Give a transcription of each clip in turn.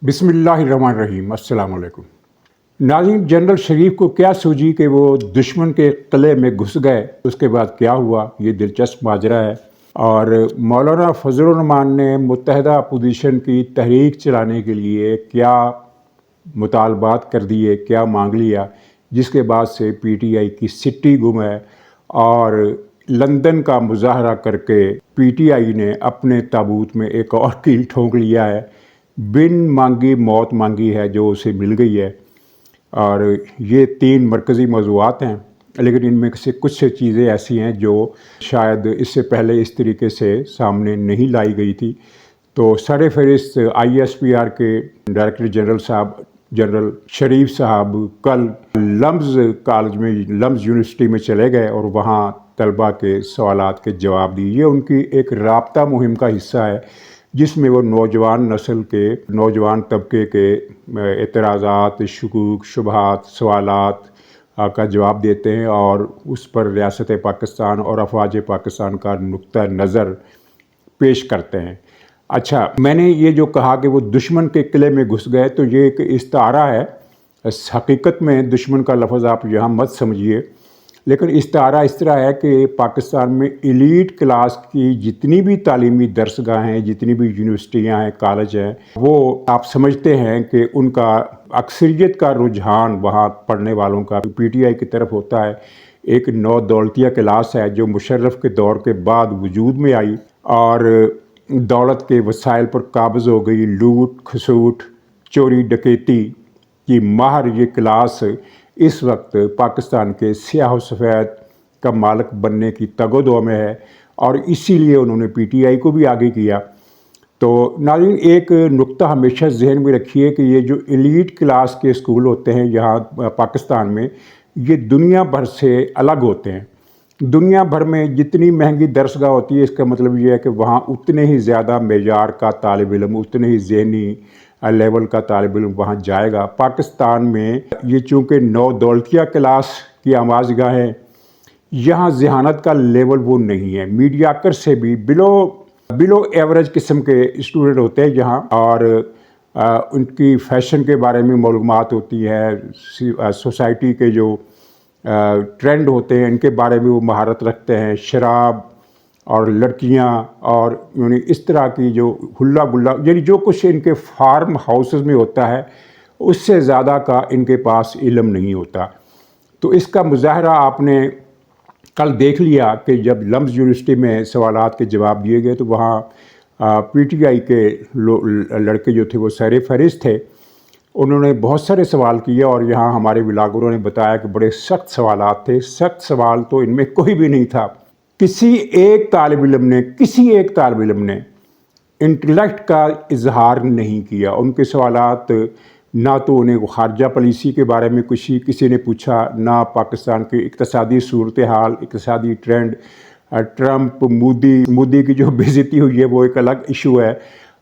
बिस्मिल्लाहिर्रहमानिर्रहीम। अस्सलाम वालेकुम। नाज़रीन, जनरल शरीफ को क्या सूझी कि वो दुश्मन के किले में घुस गए, उसके बाद क्या हुआ, ये दिलचस्प माजरा है। और मौलाना फजलुर रहमान ने मुत्तहदा अपोजिशन की तहरीक चलाने के लिए क्या मुतालबात कर दिए, क्या मांग लिया, जिसके बाद से PTI की सिट्टी गुम है। और लंदन का मुजाहरा करके PTI ने अपने ताबूत में एक और कील ठोंक लिया है। बिन मांगी मौत मांगी है जो उसे मिल गई है। और ये 3 मरकज़ी मौज़ूआत हैं, लेकिन इनमें से कुछ से चीज़ें ऐसी हैं जो शायद इससे पहले इस तरीके से सामने नहीं लाई गई थी। तो सर फहरिस्त ISPR के डायरेक्टर जनरल साहब जनरल शरीफ साहब कल लम्ज़ कॉलेज में, लम्ज़ यूनिवर्सिटी में चले गए और वहाँ तलबा के सवालात के जवाब दिए। ये उनकी एक राब्ता मुहिम का हिस्सा है, जिसमें वो नौजवान नस्ल के, नौजवान तबके के एतराज़ात, शुकूक, शुबहात, सवालात का जवाब देते हैं और उस पर रियासत पाकिस्तान और अफवाज पाकिस्तान का नुक्ता नज़र पेश करते हैं। अच्छा, मैंने ये जो कहा कि वो दुश्मन के किले में घुस गए, तो ये एक इस्तारा है। हकीकत में दुश्मन का लफ्ज़ आप यहाँ मत समझिए, लेकिन इस्तारा इस तरह है कि पाकिस्तान में एलीट क्लास की जितनी भी तालीमी दरसगाह हैं, जितनी भी यूनिवर्सिटियाँ हैं, कॉलेज हैं, वो आप समझते हैं कि उनका अक्सरियत का रुझान वहाँ पढ़ने वालों का PTI की तरफ होता है। एक नौ दौलतिया क्लास है जो मुशर्रफ के दौर के बाद वजूद में आई और दौलत के वसाइल पर काबज़ हो गई। लूट खसूट, चोरी डकैती की माहर ये क्लास इस वक्त पाकिस्तान के स्याह सफ़ेद का मालिक बनने की तगोदो में है और इसीलिए उन्होंने PTI को भी आगे किया। तो नाज़रीन, एक नुक्ता हमेशा जहन में रखिए कि ये जो एलीट क्लास के स्कूल होते हैं यहाँ पाकिस्तान में, ये दुनिया भर से अलग होते हैं। दुनिया भर में जितनी महंगी दरसगाह होती है, इसका मतलब ये है कि वहाँ उतने ही ज़्यादा मेयार का तालिब इल्म, उतने ही ज़हनी लेवल का तालिब इल्म वहाँ जाएगा। पाकिस्तान में ये चूँकि नौ दौलतिया क्लास की आमाज़गाह है, यहाँ ज़हानत का लेवल वो नहीं है। मीडियाकर से भी बिलो एवरेज किस्म के स्टूडेंट होते हैं यहाँ, और उनकी फ़ैशन के बारे में मालूमात होती है, सोसाइटी के जो ट्रेंड होते हैं इनके बारे में वो महारत रखते हैं। शराब और लड़कियां और यानी इस तरह की जो हुल्ला गुल्ला, यानी जो कुछ इनके फार्म हाउसेस में होता है उससे ज़्यादा का इनके पास इल्म नहीं होता। तो इसका मुजाहरा आपने कल देख लिया कि जब लम्ज़ यूनिवर्सिटी में सवालात के जवाब दिए गए तो वहाँ PTI के लड़के जो थे वो सर फहरिस्त थे। उन्होंने बहुत सारे सवाल किए और यहाँ हमारे ब्लॉगरों ने बताया कि बड़े सख्त सवालात थे। सख्त सवाल तो इनमें कोई भी नहीं था। किसी एक तालिब इल्म ने इंटेलेक्ट का इजहार नहीं किया। उनके सवालात ना तो उन्हें खारजा पॉलिसी के बारे में किसी ने पूछा, ना पाकिस्तान की इक़्तिसादी सूरत हाल, इक़्तिसादी ट्रेंड, ट्रंप, मोदी की जो बेइज्जती हुई है वो एक अलग इशू है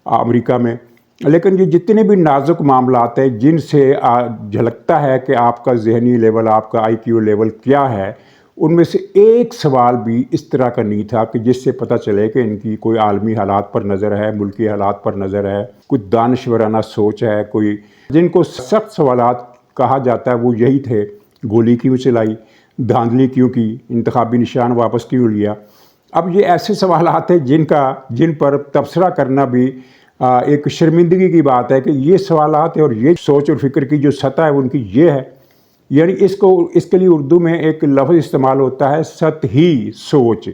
अमेरिका में। लेकिन ये जितने भी नाजुक मामलात हैं जिनसे झलकता है कि आपका जहनी लेवल, आपका IQ लेवल क्या है, उनमें से एक सवाल भी इस तरह का नहीं था कि जिससे पता चले कि इनकी कोई आलमी हालात पर नज़र है, मुल्की हालात पर नज़र है, कुछ दानश्वराना सोच है। कोई जिनको सख्त सवालात कहा जाता है वो यही थे। गोली क्यों चलाई, धांधली क्यों की, इंतखाबी निशान वापस क्यों लिया। अब ये ऐसे सवालात हैं जिन पर तबसरा करना भी एक शर्मिंदगी की बात है कि ये सवालात है और ये सोच और फिक्र की जो सतह है उनकी ये है। यानी इसके लिए उर्दू में एक लफ्ज़ इस्तेमाल होता है, सतही सोच।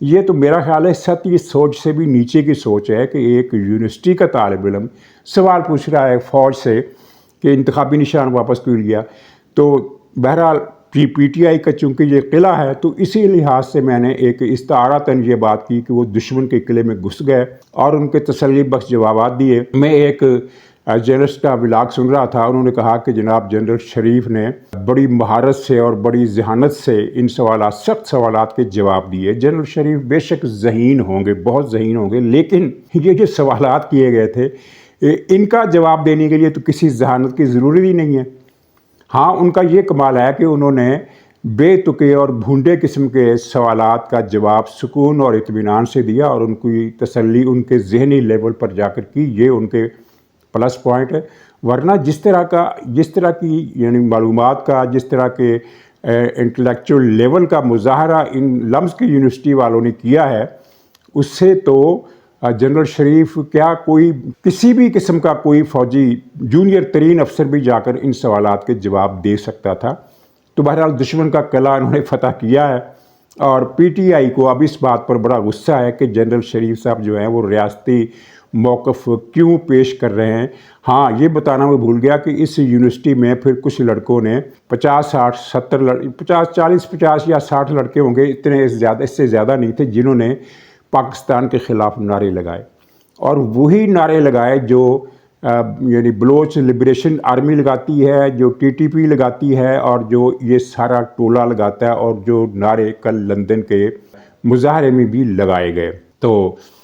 ये तो मेरा ख्याल है सतही सोच से भी नीचे की सोच है कि एक यूनिवर्सिटी का तालिब इल्म सवाल पूछ रहा है फ़ौज से कि इंतखाबी निशान वापस क्यों लिया। तो बहरहाल PTI का चूँकि ये किला है, तो इसी लिहाज से मैंने एक इस्तारातन ये बात की कि वो दुश्मन के किले में घुस गए और उनके तसल्ली बख्श जवाब दिए। मैं एक जर्नलिस्ट का व्लॉग सुन रहा था, उन्होंने कहा कि जनाब जनरल शरीफ ने बड़ी महारत से और बड़ी जहानत से इन सख्त सवालात के जवाब दिए। जनरल शरीफ बेशक ज़हीन होंगे, बहुत ज़हीन होंगे, लेकिन ये जो सवालात किए गए थे इनका जवाब देने के लिए तो किसी जहानत की ज़रूरत ही नहीं है। हाँ, उनका ये कमाल है कि उन्होंने बेतुके और भूंडे किस्म के सवालात का जवाब सुकून और इत्मीनान से दिया और उनकी तसल्ली उनके ज़हनी लेवल पर जाकर की। ये उनके प्लस पॉइंट है। वरना जिस तरह की यानी मालूमात का, जिस तरह के इंटेलेक्चुअल लेवल का मुजाहरा इन लम्स की यूनिवर्सिटी वालों ने किया है, उससे तो जनरल शरीफ क्या कोई किसी भी किस्म का कोई फ़ौजी जूनियर तरीन अफसर भी जाकर इन सवालात के जवाब दे सकता था। तो बहरहाल दुश्मन का किला इन्होंने फतह किया है और पीटीआई को अब इस बात पर बड़ा गुस्सा है कि जनरल शरीफ साहब जो हैं वो रियासती मौक़िफ़ क्यों पेश कर रहे हैं। हाँ, ये बताना मैं भूल गया कि इस यूनिवर्सिटी में फिर कुछ लड़कों ने 50, 60, 70, 50, 40, 50 या 60 लड़के होंगे, इतने ज़्यादा, इससे ज़्यादा नहीं थे, जिन्होंने पाकिस्तान के ख़िलाफ़ नारे लगाए। और वही नारे लगाए जो यानी बलोच लिबरेशन आर्मी लगाती है, जो टीटीपी लगाती है और जो ये सारा टोला लगाता है, और जो नारे कल लंदन के मुजाहरे में भी लगाए गए। तो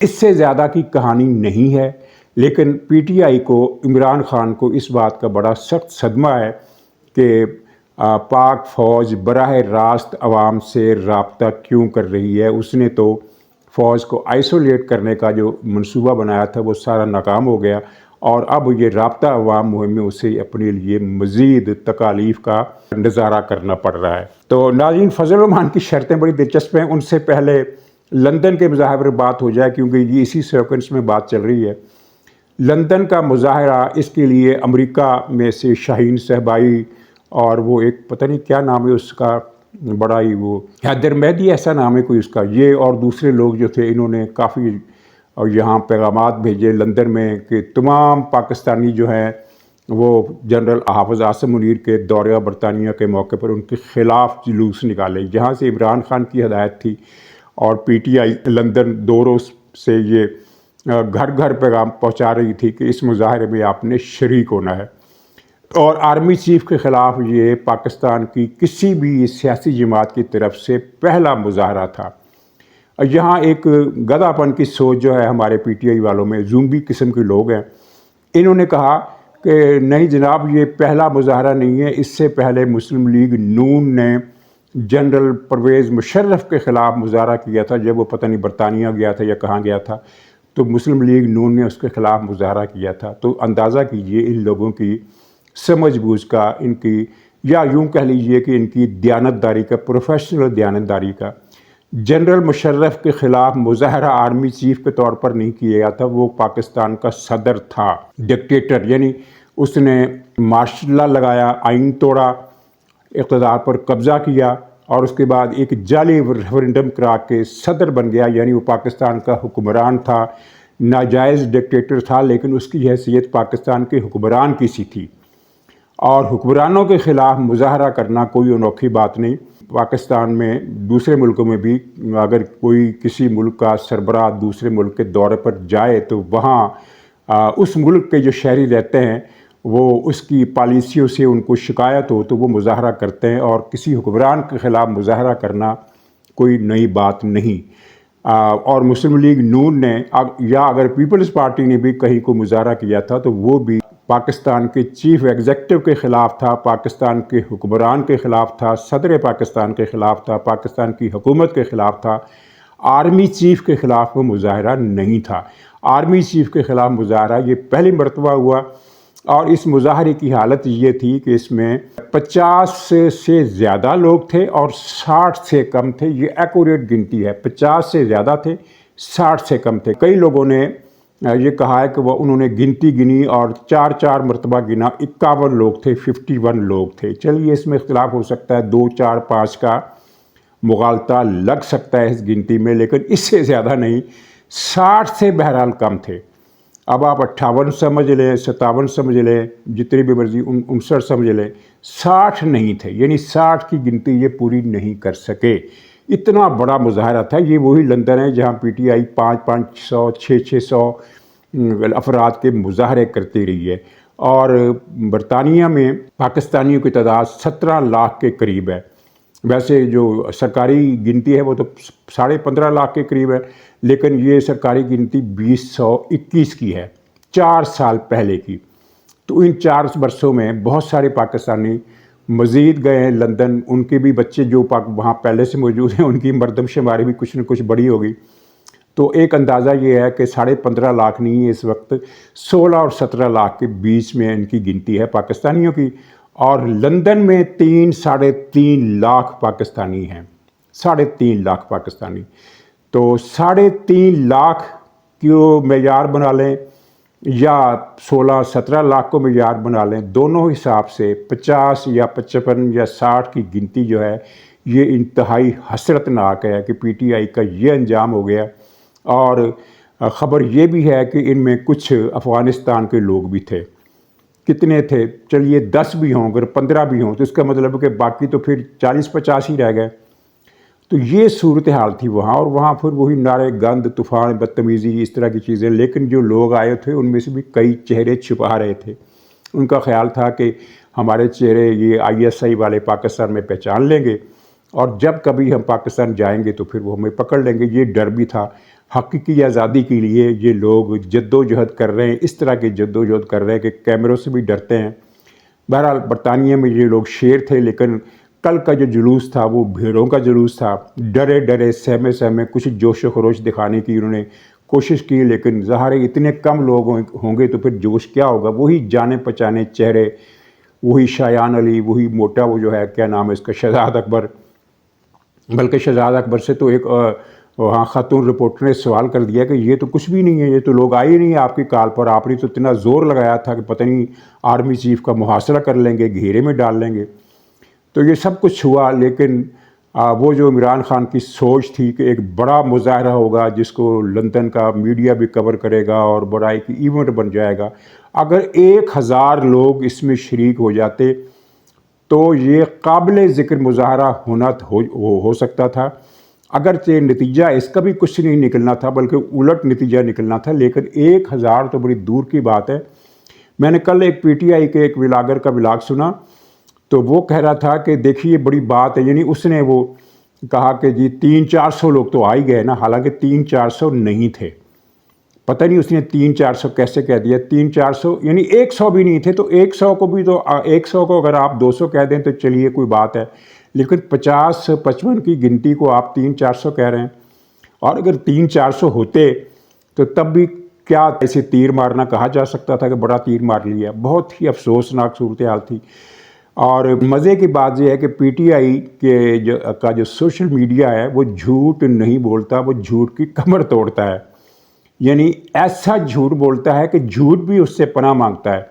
इससे ज़्यादा की कहानी नहीं है, लेकिन पीटीआई को, इमरान खान को इस बात का बड़ा सख्त सदमा है कि पाक फ़ौज बराह रास्त अवाम से रब्ता क्यों कर रही है। उसने तो फ़ौज को आइसोलेट करने का जो मंसूबा बनाया था वो सारा नाकाम हो गया, और अब ये रब्ता अवाम मुहिम में उसे अपने लिए मज़ीद तकालीफ का नज़ारा करना पड़ रहा है। तो नाज़रीन, फजल रहमान की शर्तें बड़ी दिलचस्प हैं। उनसे पहले लंदन के मुजाहरे पर बात हो जाए, क्योंकि ये इसी सीक्वेंस में बात चल रही है। लंदन का मुजाहरा, इसके लिए अमेरिका में से शाहीन सहबाई और वो एक पता नहीं क्या नाम है उसका, बड़ा ही वो हैदर मेहदी ऐसा नाम है कोई उसका, ये और दूसरे लोग जो थे, इन्होंने काफ़ी और यहाँ पैगामात भेजे लंदन में कि तमाम पाकिस्तानी जो हैं वो जनरल हाफ़िज़ आसिम मुनीर के दौरे बरतानिया के मौके पर उनके ख़िलाफ़ जुलूस निकाले, जहाँ से इमरान खान की हदायत थी। और पीटीआई लंदन दो रोज़ से ये घर घर पैगाम पहुँचा रही थी कि इस मुजाहरे में आपने शरीक होना है। और आर्मी चीफ़ के ख़िलाफ़ ये पाकिस्तान की किसी भी सियासी जमात की तरफ से पहला मुजाहरा था। यहाँ एक गधापन की सोच जो है हमारे पीटीआई वालों में, ज़ूम्बी किस्म के लोग हैं, इन्होंने कहा कि नहीं जनाब, ये पहला मुजाहरा नहीं है। इससे पहले मुस्लिम लीग नून ने जनरल परवेज़ मुशर्रफ के ख़िलाफ़ मुजाहरा किया था, जब वो पता नहीं बरतानिया गया था या कहाँ गया था, तो मुस्लिम लीग नून ने उसके ख़िलाफ़ मुजाहरा किया था। तो अंदाज़ा कीजिए इन लोगों की समझ बूझ का, इनकी, या यूँ कह लीजिए कि इनकी दयानतदारी का, प्रोफेशनल दयानतदारी का। जनरल मुशर्रफ के ख़िलाफ़ मुजाहरा आर्मी चीफ़ के तौर पर नहीं किया गया था, वो पाकिस्तान का सदर था, डिक्टेटर, यानी उसने मार्शल लॉ लगाया, आइन तोड़ा, इक़्तिदार पर कब्ज़ा किया और उसके बाद एक जाली रेफरेंडम करा के सदर बन गया। यानी वो पाकिस्तान का हुक्मरान था, नाजायज़ डिक्टेटर था, लेकिन उसकी हैसियत पाकिस्तान के हुक्मरान की सी थी। और हुक्मरानों के ख़िलाफ़ मुजाहरा करना कोई अनोखी बात नहीं। पाकिस्तान में, दूसरे मुल्कों में भी, अगर कोई किसी मुल्क का सरबराह दूसरे मुल्क के दौरे पर जाए तो वहाँ उस मुल्क के जो शहरी रहते हैं वो उसकी पॉलिसियों से उनको शिकायत हो तो वो मुजाहरा करते हैं, और किसी हुक्मरान के ख़िलाफ़ मुजाहरा करना कोई नई बात नहीं। और मुस्लिम लीग नून ने या अगर पीपल्स पार्टी ने भी कहीं को मुजाहरा किया था तो वो भी पाकिस्तान के चीफ़ एग्जीक्यूटिव के ख़िलाफ़ था, पाकिस्तान के हुक्मरान के ख़िलाफ़ था, सदर पाकिस्तान के ख़िलाफ़ था, पाकिस्तान की हुकूमत के ख़िलाफ़ था। आर्मी चीफ़ के ख़िलाफ़ वो मुजाहरा नहीं था। आर्मी चीफ़ के ख़िलाफ़ मुजाहरा ये पहली मरतबा हुआ, और इस मुजाहरे की हालत ये थी कि इसमें 50 से ज़्यादा लोग थे और 60 से कम थे। ये एक्यूरेट गिनती है, 50 से ज़्यादा थे, 60 से कम थे। कई लोगों ने ये कहा है कि वह उन्होंने गिनती गिनी और 4 मरतबा गिना, 51 लोग थे, 51 लोग थे। चलिए, इसमें इख्तिलाफ हो सकता है, 2, 4, 5 का मुगालता लग सकता है इस गिनती में, लेकिन इससे ज़्यादा नहीं। 60 से बहरहाल कम थे। अब आप 58 समझ लें, 57 समझ लें, जितनी भी मर्जी 59 समझ लें, 60 नहीं थे। यानी 60 की गिनती ये पूरी नहीं कर सके। इतना बड़ा मुजाहरा था। ये वही लंदन है जहाँ पीटीआई 500, 600 अफराद के मुजाहरे करती रही है। और बरतानिया में पाकिस्तानियों की तादाद 17 लाख के करीब है। वैसे जो सरकारी गिनती है वो तो 15.5 लाख के करीब है, लेकिन ये सरकारी गिनती 2021 की है, 4 साल पहले की। तो इन 4 वर्षों में बहुत सारे पाकिस्तानी मज़ीद गए हैं लंदन। उनके भी बच्चे जो वहाँ पहले से मौजूद हैं, उनकी मरदमशुमारी भी कुछ न कुछ बड़ी होगी। تو ایک اندازہ یہ ہے کہ 15.5 لاکھ نہیں ہے اس وقت، 16 اور 17 لاکھ کے بیچ میں ان کی گنتی ہے پاکستانیوں کی، اور لندن میں 3-3.5 لاکھ پاکستانی ہیں، 3.5 لاکھ پاکستانی۔ تو 3.5 لاکھ کو معیار بنا لیں یا 16-17 لاکھ کو معیار بنا لیں، دونوں حساب سے 50 یا 55 یا 60 کی گنتی جو ہے یہ انتہائی حسرتناک ہے کہ پی ٹی آئی کا یہ انجام ہو گیا۔ اور خبر یہ بھی ہے کہ ان میں کچھ افغانستان کے لوگ بھی تھے۔ کتنے تھے؟ چلیے 10 بھی ہوں، اگر 15 بھی ہوں تو اس کا مطلب ہے کہ باقی تو پھر 40-50 ہی رہ گئے۔ تو یہ صورتحال تھی وہاں، اور وہاں پھر وہی نعرے گند، طوفان، بدتمیزی، اس طرح کی چیزیں۔ لیکن جو لوگ آئے تھے ان میں سے بھی کئی چہرے چھپا رہے تھے، ان کا خیال تھا کہ ہمارے چہرے یہ ISI والے پاکستان میں پہچان لیں گے، اور جب کبھی ہم پاکستان جائیں گے تو پھر وہ ہمیں پکڑ لیں گے۔ یہ ڈر بھی تھا۔ حقیقی آزادی کے لیے یہ لوگ جدوجہد کر رہے ہیں، اس طرح کی جدوجہد کر رہے ہیں کہ کیمروں سے بھی ڈرتے ہیں۔ بہرحال برطانیہ میں یہ لوگ شیر تھے، لیکن کل کا جو جلوس تھا وہ بھیڑوں کا جلوس تھا۔ ڈرے ڈرے سہمے سہمے کچھ جوش و خروش دکھانے کی انہوں نے کوشش کی، لیکن ظاہر ہے اتنے کم لوگ ہوں گے تو پھر جوش کیا ہوگا۔ وہی جانے پہچانے چہرے، وہی شایان علی، وہی موٹا وہ جو ہے کیا نام ہے اس کا، شہزاد اکبر۔ بلکہ شہزاد اکبر سے تو ایک وہاں خاتون رپورٹر نے سوال کر دیا کہ یہ تو کچھ بھی نہیں ہے، یہ تو لوگ آئے ہی نہیں آپ کی کال پر، آپ نے تو اتنا زور لگایا تھا کہ پتہ نہیں آرمی چیف کا محاصرہ کر لیں گے، گھیرے میں ڈال لیں گے۔ تو یہ سب کچھ ہوا، لیکن وہ جو عمران خان کی سوچ تھی کہ ایک بڑا مظاہرہ ہوگا جس کو لندن کا میڈیا بھی کور کرے گا اور بڑا ایک ایونٹ بن جائے گا، اگر 1000 لوگ اس میں شریک ہو جاتے تو یہ قابل ذکر مظاہرہ ہو سکتا تھا۔ اگرچہ نتیجہ اس کا بھی کچھ نہیں نکلنا تھا، بلکہ الٹ نتیجہ نکلنا تھا، لیکن 1000 تو بڑی دور کی بات ہے۔ میں نے کل ایک PTI کے ایک ولاگر کا ولاگ سنا، تو وہ کہہ رہا تھا کہ دیکھیے بڑی بات ہے، یعنی اس نے وہ کہا کہ جی 300-400 لوگ تو آ ہی گئے نا، حالانکہ 300-400 نہیں تھے۔ پتہ نہیں اس نے 300-400 کیسے کہہ دیا، 300-400 یعنی 100 بھی نہیں تھے، تو 100 کو بھی تو 100 کو اگر آپ 200 کہہ دیں تو چلیے کوئی بات ہے، لیکن 50-55 کی گنتی کو آپ 300-400 کہہ رہے ہیں۔ اور اگر 300-400 ہوتے تو تب بھی کیا ایسے تیر مارنا کہا جا سکتا تھا کہ بڑا تیر مار لیا۔ بہت ہی افسوسناک صورتحال تھی۔ اور مزے کی بات یہ ہے کہ PTI کا جو سوشل میڈیا ہے وہ جھوٹ نہیں بولتا، وہ جھوٹ کی کمر توڑتا ہے، یعنی ایسا جھوٹ بولتا ہے کہ جھوٹ بھی اس سے پناہ مانگتا ہے۔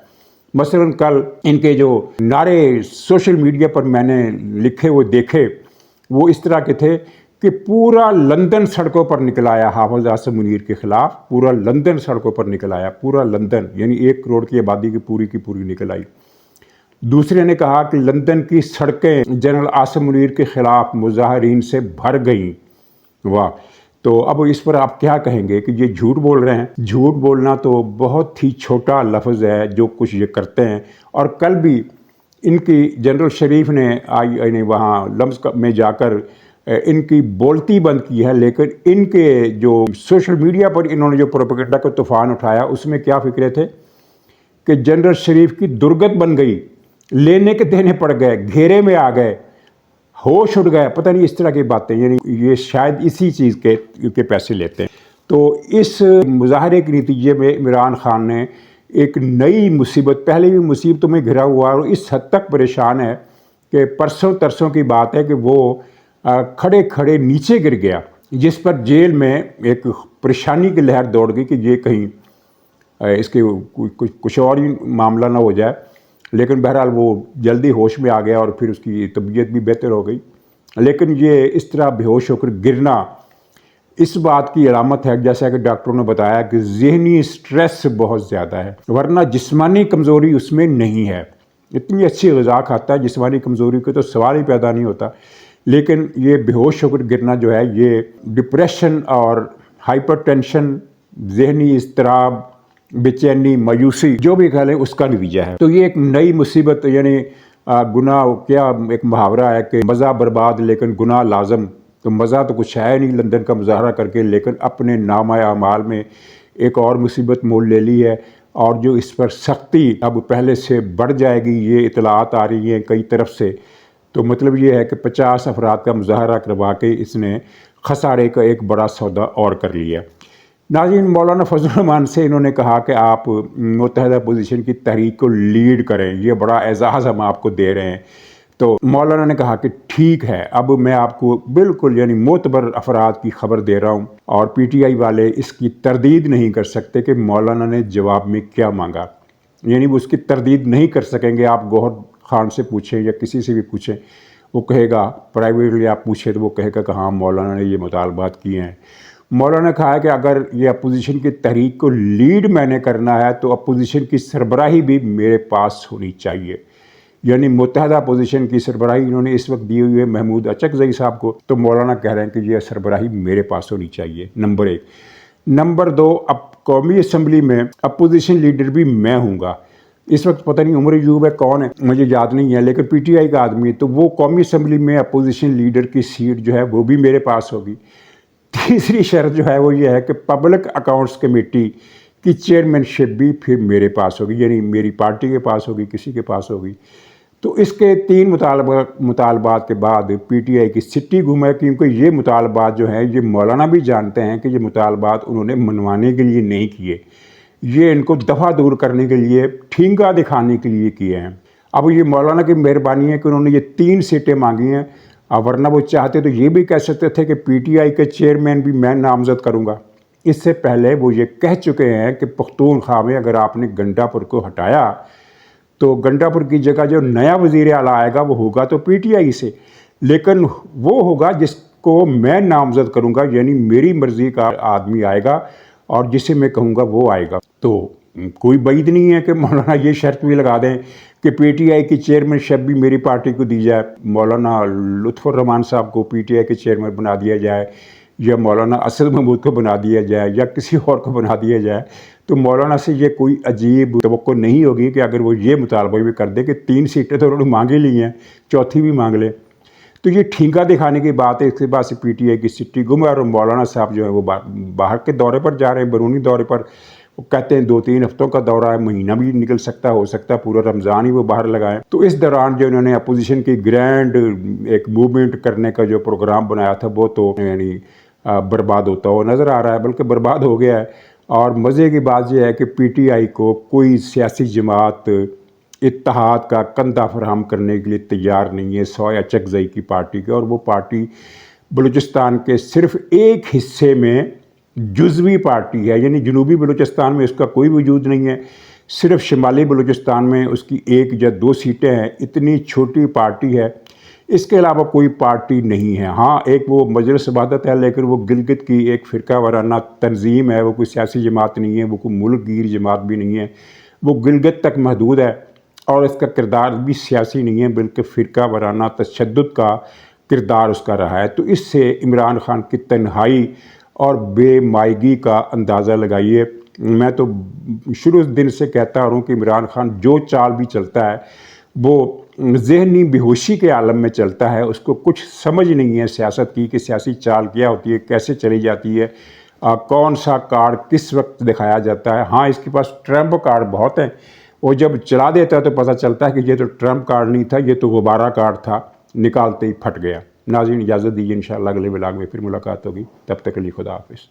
مثلا کل ان کے جو نعرے سوشل میڈیا پر میں نے لکھے وہ دیکھے، وہ اس طرح کے تھے کہ پورا لندن سڑکوں پر نکل آیا حافظ اعظم منیر کے خلاف، پورا لندن سڑکوں پر نکل آیا، پورا لندن، یعنی 1 کروڑ کی آبادی کی پوری نکل آئی۔ دوسرے نے کہا کہ لندن کی سڑکیں جنرل اعظم منیر کے خلاف مظاہرین سے بھر گئیں۔ واہ! تو اب اس پر آپ کیا کہیں گے کہ یہ جھوٹ بول رہے ہیں؟ جھوٹ بولنا تو بہت ہی چھوٹا لفظ ہے جو کچھ یہ کرتے ہیں۔ اور کل بھی ان کی جنرل شریف نے وہاں لمز میں جا کر ان کی بولتی بند کی ہے، لیکن ان کے جو سوشل میڈیا پر انہوں نے جو پروپیگنڈا کا طوفان اٹھایا اس میں کیا فکرے تھے کہ جنرل شریف کی درگت بن گئی، لینے کے دینے پڑ گئے، گھیرے میں آ گئے، ہوش اڑ گئے، پتہ نہیں اس طرح کی باتیں، یعنی یہ شاید اسی چیز کے پیسے لیتے ہیں۔ تو اس مظاہرے کے نتیجے میں عمران خان نے ایک نئی مصیبت، پہلے بھی مصیبتوں میں گھرا ہوا اور اس حد تک پریشان ہے کہ پرسوں ترسوں کی بات ہے کہ وہ کھڑے کھڑے نیچے گر گیا، جس پر جیل میں ایک پریشانی کی لہر دوڑ گئی کہ یہ کہیں اس کے کچھ اور ہی معاملہ نہ ہو جائے، لیکن بہرحال وہ جلدی ہوش میں آ گیا اور پھر اس کی طبیعت بھی بہتر ہو گئی۔ لیکن یہ اس طرح بے ہوش ہو کر گرنا اس بات کی علامت ہے، جیسا کہ ڈاکٹروں نے بتایا، کہ ذہنی سٹریس بہت زیادہ ہے، ورنہ جسمانی کمزوری اس میں نہیں ہے۔ اتنی اچھی غذا کھاتا ہے، جسمانی کمزوری کا تو سوال ہی پیدا نہیں ہوتا، لیکن یہ بے ہوش ہو کر گرنا جو ہے یہ ڈپریشن اور ہائپر ٹینشن، ذہنی اضطراب، بے چینی، مایوسی، جو بھی کہہ لیں اس کا نتیجہ ہے۔ تو یہ ایک نئی مصیبت، یعنی گناہ، کیا ایک محاورہ ہے کہ مزہ برباد لیکن گناہ لازم، تو مزہ تو کچھ ہے نہیں لندن کا مظاہرہ کر کے، لیکن اپنے نامہ اعمال میں ایک اور مصیبت مول لے لی ہے، اور جو اس پر سختی اب پہلے سے بڑھ جائے گی، یہ اطلاعات آ رہی ہیں کئی طرف سے۔ تو مطلب یہ ہے کہ 50 افراد کا مظاہرہ کروا کے اس نے خسارے کا ایک بڑا سودا اور کر لیا۔ नाज़रीन, मौलाना फजल रहमान से इन्होंने कहा कि आप मुत्तहदा अपोजिशन की तहरीक को लीड करें, ये बड़ा एजाज़ हम आपको दे रहे हैं। तो मौलाना ने कहा कि ठीक है, अब मैं आपको बिल्कुल यानी मोतबर अफराद की खबर दे रहा हूँ, और PTI वाले इसकी तरदीद नहीं कर सकते कि मौलाना ने जवाब में क्या मांगा, यानी वो उसकी तरदीद नहीं कर सकेंगे। आप गौहर खान से पूछें या किसी से भी पूछें, वो कहेगा, प्राइवेटली आप पूछें तो वो कहेगा कि हाँ मौलाना ने ये मुतालबात किए हैं। मौलाना ने कहा है कि अगर ये अपोजिशन की तहरीक को लीड मैंने करना है तो अपोजिशन की सरबराही भी मेरे पास होनी चाहिए, यानी मुत्तहदा अपोजिशन की सरबराही इन्होंने इस वक्त दी हुई है महमूद अचकज़ई साहब को, तो मौलाना कह रहे हैं कि ये सरबराही मेरे पास होनी चाहिए, नंबर 1। नंबर 2, अब कौमी असम्बली में अपोजिशन लीडर भी मैं हूँगा। इस वक्त पता नहीं उमर अयूब है कौन है मुझे याद नहीं है, लेकिन PTI का आदमी है, तो वो कौमी असम्बली में अपोजिशन लीडर की सीट जो है वो भी मेरे पास होगी। तीसरी शर्त जो है वो ये है कि पब्लिक अकाउंट्स कमेटी की चेयरमैनशिप भी फिर मेरे पास होगी, यानी मेरी पार्टी के पास होगी, किसी के पास होगी। तो इसके 3 मुतालबात के बाद PTI की सिट्टी गुम है, क्योंकि ये मुतालबात जो हैं ये मौलाना भी जानते हैं कि ये मुतालबात उन्होंने मनवाने के लिए नहीं किए, ये इनको दफ़ा दूर करने के लिए, ठींगा दिखाने के लिए किए हैं। अब ये मौलाना की मेहरबानी है कि उन्होंने ये 3 सीटें मांगी हैं, वरना वो चाहते तो ये भी कह सकते थे कि PTI के चेयरमैन भी मैं नामज़द करूँगा। इससे पहले वो ये कह चुके हैं कि पख्तूनख्वा में अगर आपने गंडापुर को हटाया तो गंडापुर की जगह जो नया वज़ीर आला आएगा वो होगा तो PTI से, लेकिन वो होगा जिसको मैं नामज़द करूँगा, यानी मेरी मर्ज़ी का आदमी आएगा और जिसे मैं कहूँगा वो आएगा। तो कोई बैद नहीं है कि मौलाना ये शर्त भी लगा दें कि PTI की चेयरमैनशिप भी मेरी पार्टी को दी जाए, मौलाना लुत्फ़ुर रहमान साहब को PTI के चेयरमैन बना दिया जाए, या मौलाना असद महमूद को बना दिया जाए, या किसी और को बना दिया जाए। तो मौलाना से ये कोई अजीब तवक्को नहीं होगी कि अगर वो ये मुतालबा भी कर दे कि 3 सीटें तो उन्होंने मांग ही ली हैं, चौथी भी मांग ले, तो ये ठींगा दिखाने की बात है। इसके बाद से PTI की सिट्टी गुम है, और मौलाना साहब जो है वो बाहर के दौरे पर जा रहे हैं, बैरूनी दौरे पर। वो कहते हैं 2-3 हफ्तों का दौरा है, महीना भी निकल सकता हो सकता है पूरा रमज़ान ही वो बाहर लगाएं। तो इस दौरान जो इन्होंने अपोजिशन की ग्रैंड एक मूवमेंट करने का जो प्रोग्राम बनाया था वो तो यानी बर्बाद होता हुआ नज़र आ रहा है, बल्कि बर्बाद हो गया है। और मज़े की बात यह है कि PTI को कोई सियासी जमात इत्तेहाद का कंधा फराहम करने के लिए तैयार नहीं है, सवाए अचकज़ई की पार्टी के, और वो पार्टी बलूचिस्तान के सिर्फ़ एक हिस्से में जुज़वी पार्टी है, यानी जनूबी बलूचिस्तान में उसका कोई वजूद नहीं है, सिर्फ़ शुमाली बलूचिस्तान में उसकी 1 या 2 सीटें हैं, इतनी छोटी पार्टी है, इसके अलावा कोई पार्टी नहीं है। हाँ, एक वो मजलिस वहदत है, लेकिन वो गिलगित की एक फ़िरका वाराना तंजीम है, वो कोई सियासी जमात नहीं है, वो कोई मुल्क गिर जमात भी नहीं है, वो गिलगित तक महदूद है, और इसका किरदार भी सियासी नहीं है बल्कि फ़िरका वाराना तशद्दुद का किरदार उसका रहा है। तो इससे इमरान खान की तन्हाई और बेमायगी का अंदाज़ा लगाइए। मैं तो शुरू दिन से कहता हूँ कि इमरान खान जो चाल भी चलता है वो ज़हनी बेहोशी के आलम में चलता है, उसको कुछ समझ नहीं है सियासत की कि सियासी चाल क्या होती है, कैसे चली जाती है, कौन सा कार्ड किस वक्त दिखाया जाता है। हाँ, इसके पास ट्रम्प कार्ड बहुत हैं, वो जब चला देता है तो पता चलता है कि ये तो ट्रम्प कार्ड नहीं था, ये तो गुब्बारा कार्ड था, निकालते ही फट गया। नाज़रीन, इजाज़त दीजिए, इंशाअल्लाह अगले व्लॉग में फिर मुलाकात होगी, तब तक के लिए खुदा हाफिज़।